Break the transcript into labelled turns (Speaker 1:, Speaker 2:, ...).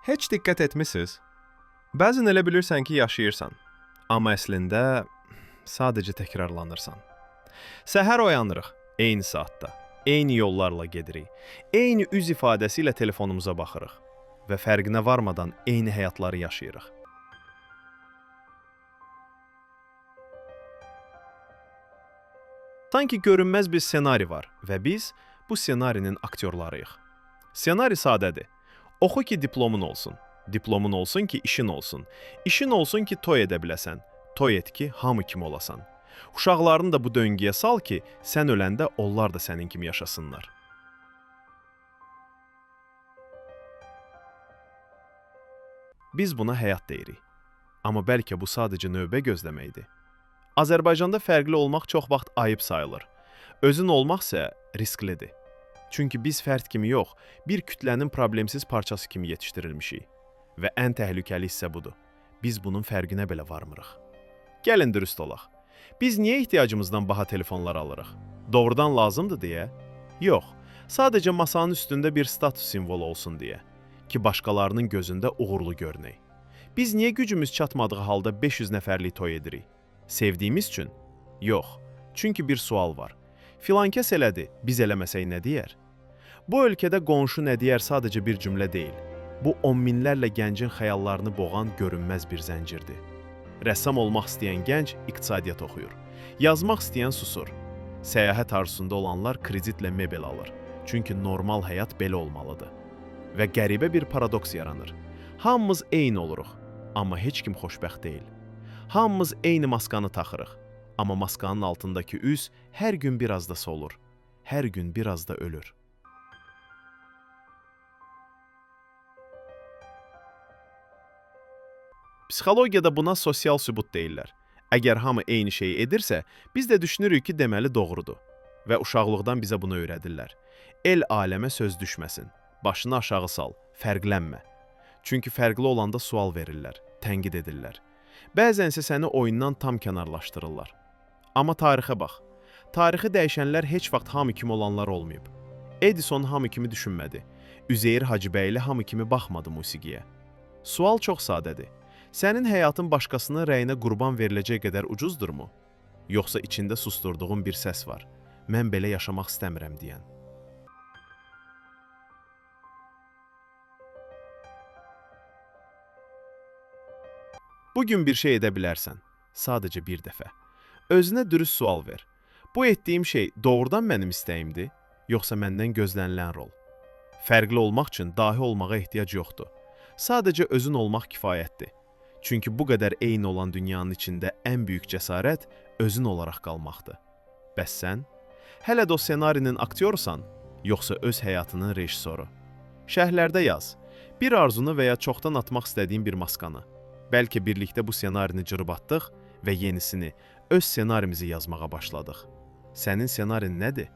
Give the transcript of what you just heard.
Speaker 1: Heç diqqət etmisiniz? Bəzən elə bilirsən ki, yaşayırsan, amma əslində sadəcə təkrarlanırsan. Səhər oyanırıq, eyni saatda, eyni yollarla gedirik, eyni üz ifadəsi ilə telefonumuza baxırıq və fərqinə varmadan eyni həyatları yaşayırıq. Sanki görünməz bir ssenari var və biz bu ssenarinin aktyorlarıyıq. Ssenari sadədir. Oxu ki, diplomun olsun. Diplomun olsun ki, işin olsun. İşin olsun ki, toy edə biləsən. Toy et ki, hamı kimi olasan. Uşaqlarını da bu döngüyə sal ki, sən öləndə onlar da sənin kimi yaşasınlar. Biz buna həyat deyirik. Amma bəlkə bu sadəcə növbə gözləməkdir. Azərbaycanda fərqli olmaq çox vaxt ayıb sayılır. Özün olmaq isə risklidir. Çünki biz fərd kimi yox, bir kütlənin problemsiz parçası kimi yetişdirilmişik. Və ən təhlükəli hissə budur. Biz bunun fərqinə belə varmırıq. Gəlin dürüst olaq. Biz niyə ehtiyacımızdan baha telefonlar alırıq? Doğrudan lazımdır deyə? Yox, sadəcə masanın üstündə bir status simvolu olsun deyə. Ki, başqalarının gözündə uğurlu görünək. Biz niyə gücümüz çatmadığı halda 500 nəfərlik toy edirik? Sevdiyimiz üçün? Yox, çünki bir sual var. Filankəs elədi, biz eləməsək nə deyər? Bu ölkədə qonşu nə deyər sadəcə bir cümlə deyil. Bu on minlərlə gəncin xəyallarını boğan görünməz bir zəncirdir. Rəssam olmaq istəyən gənc iqtisadiyyat oxuyur. Yazmaq istəyən susur. Səyahət arzusunda olanlar kreditlə mebel alır. Çünki normal həyat belə olmalıdır. Və qəribə bir paradoks yaranır. Hamımız eyni oluruq, amma heç kim xoşbəxt deyil. Hamımız eyni maskanı taxırıq, amma maskanın altındakı üz hər gün biraz da solur, hər gün biraz da ölür. Psixologiyada buna sosial sübut deyirlər. Əgər hamı eyni şeyi edirsə, biz də düşünürük ki, deməli doğrudur. Və uşaqlıqdan bizə bunu öyrədirlər. El aləmə söz düşməsin, başını aşağı sal, fərqlənmə. Çünki fərqli olanda sual verirlər, tənqid edirlər. Bəzən isə səni oyundan tam kənarlaşdırırlar. Amma tarixə bax. Tarixi dəyişənlər heç vaxt hamı kimi olanlar olmayıb. Edison hamı kimi düşünmədi. Üzeyir Hacıbəyli hamı kimi baxmadı musiqiyə. Sual çox sadədir. Sənin həyatın başqasının rəyinə qurban veriləcək qədər ucuzdurmu? Yoxsa içində susturduğun bir səs var. Mən belə yaşamaq istəmirəm deyən. Bugün bir şey edə bilərsən. Sadəcə bir dəfə. Özünə dürüst sual ver. Bu etdiyim şey doğrudan mənim istəyimdir, yoxsa məndən gözlənilən rol? Fərqli olmaq üçün dahi olmağa ehtiyac yoxdur. Sadəcə özün olmaq kifayətdir. Çünki bu qədər eyni olan dünyanın içində ən böyük cəsarət özün olaraq qalmaqdır. Bəs sən? Hələ də o ssenarinin aktyorsan, yoxsa öz həyatının rejissoru? Şərhlərdə yaz. Bir arzunu və ya çoxdan atmaq istədiyin bir maskanı. Bəlkə birlikdə bu ssenarini cırıb atdıq və yenisini, öz ssenarimizi yazmağa başladıq. Sənin ssenarin nədir?